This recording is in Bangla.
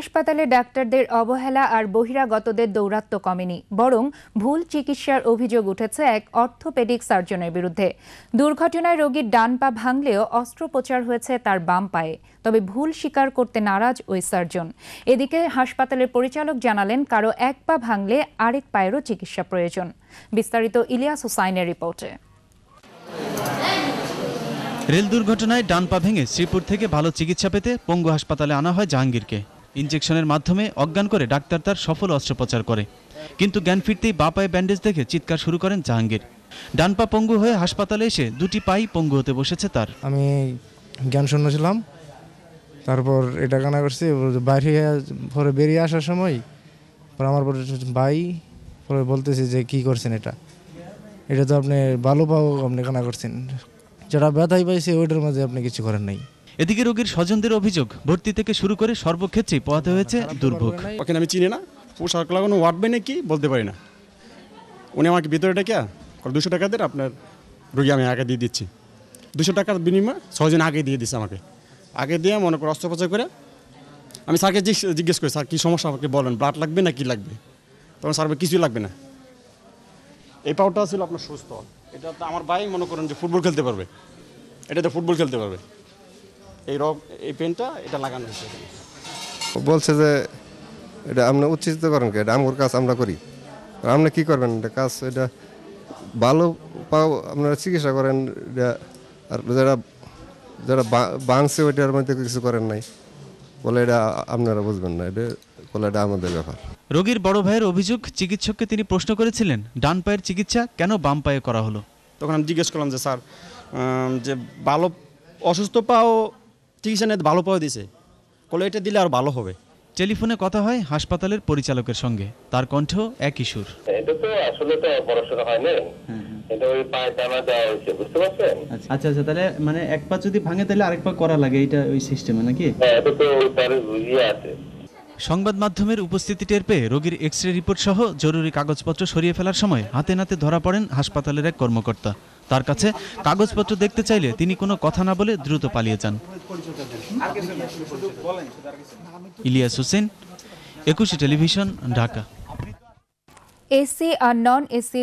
হাসপাতালে ডাক্তারদের অবহেলা আর বহিরাগতদের দৌরাত্ম্য কমেনি, বরং ভুল চিকিৎসার অভিযোগ উঠেছে এক অর্থোপেডিক সার্জনের বিরুদ্ধে। দুর্ঘটনায় রোগীর ডান পা ভাঙলেও অস্ত্রোপচার হয়েছে তার বাম পায়ে। তবে ভুল স্বীকার করতে নারাজ ওই সার্জন। এদিকে হাসপাতালের পরিচালক জানালেন, কারো এক পা ভাঙলে আরেক পায়েরও চিকিৎসা প্রয়োজন। বিস্তারিত ইলিয়াস হুসাইনের রিপোর্টে। রেল দুর্ঘটনায় ডান পা ভেঙে শ্রীপুর থেকে ভালো চিকিৎসা পেতে পঙ্গু হাসপাতালে আনা হয় জাহাঙ্গীরকে। ইনজেকশনের মাধ্যমে অজ্ঞান করে ডাক্তার তার সফল অস্ত্রোপচার করে, কিন্তু জ্ঞান ফিরতেই বাঁ পায়ে ব্যান্ডেজ দেখে চিৎকার শুরু করেন জাহাঙ্গীর। ডান পা পঙ্গু হয়ে হাসপাতালে এসে দুটি পাই পঙ্গু হতে বসেছে তার। আমি জ্ঞান শূন্য ছিলাম, তারপর এটা কানা করছি। বাইরে পরে বেরিয়ে আসার সময় আমার ভাই পরে বলতেছি যে কি করছেন, এটা তো আপনি ভালো পাও, আপনি কানা করছেন, যেটা ব্যথাই পাইছে ওইটার মাঝে আপনি কিছু করেন নাই। এদিকে রোগীর স্বজনদের অভিযোগ, ভর্তি থেকে শুরু করে সর্বক্ষেত্রেই পোহাতে হয়েছে দুর্ভোগ। ওখানে আমি চিনি না, পোশাক লাগানো ওয়াটবে নাকি বলতে পারি না। উনি আমাকে ভিতরে ডেকে 200 টাকা দেন, আপনার রোগী আমি আগে দিয়ে দিচ্ছি। 200 টাকার বিনিময়ে 6 জন আগে দিয়ে দিচ্ছে আমাকে। আগে দিয়ে মনে করে অস্ত্রোপচার করে আমি স্যারকে জিজ্ঞেস করি, স্যার কী সমস্যা আমাকে বলেন, ব্লাড লাগবে না কি লাগবে? তখন স্যার কিছুই লাগবে না। এই পাউটা ছিল আপনার সুস্থ, এটা তো আমার ভাই মনে করেন যে ফুটবল খেলতে পারবে, এটাতে ফুটবল খেলতে পারবে। এই পেনটা এটা লাগানো হয়েছে। বলছে যে এটা আপনি উচ্চিত করেন, এটা আমার কাজ আমরা করি, আপনি কি করবেন এটা কাজ, এটা ভালো পাও আপনারা চিকিৎসা করেন, আর যারা বাংছে ওইটার মধ্যে কিছু করেন নাই বলে এটা আপনারা বুঝবেন না, এটা বলে এটা আমাদের ব্যাপার। রোগীর বড় ভাইয়ের অভিযোগ, চিকিৎসককে তিনি প্রশ্ন করেছিলেন ডান পায়ের চিকিৎসা কেন বাম পায়ে করা হলো। তখন আমি জিজ্ঞেস করলাম যে স্যার, যে ভালো অসুস্থ পাও চিকিৎসা নিয়ে ভালো পাও দিছে, বলে এটা দিলে আর ভালো হবে। টেলিফোনে কথা হয় হাসপাতালের পরিচালকের সঙ্গে, তার কণ্ঠ একই সুর। এটা তো আসলে তো পড়াশোনা হয় না, এটা ওই পায়ে টানা দেওয়া হয়েছে, বুঝতে পারছেন? আচ্ছা, তাহলে মানে এক পা যদি ভাঙে তাহলে আরেক পা করা লাগে, এটা ওই সিস্টেমে নাকি? হ্যাঁ, এটা তো ওই পারে বুঝিয়ে আছে। সংবাদ মাধ্যমের উপস্থিতি টের পেয়ে রোগীর এক্স-রে রিপোর্ট সহ জরুরি কাগজপত্র সরিয়ে ফেলার সময় হাতে নাতে ধরা পড়েন হাসপাতালের এক কর্মকর্তা। তার কাছে কাগজপত্র দেখতে চাইলে তিনি কোনো কথা না বলে দ্রুত পালিয়ে যান। ইলিয়াস হোসেন, একুশে টেলিভিশন, ঢাকা। এসি আর নন এসি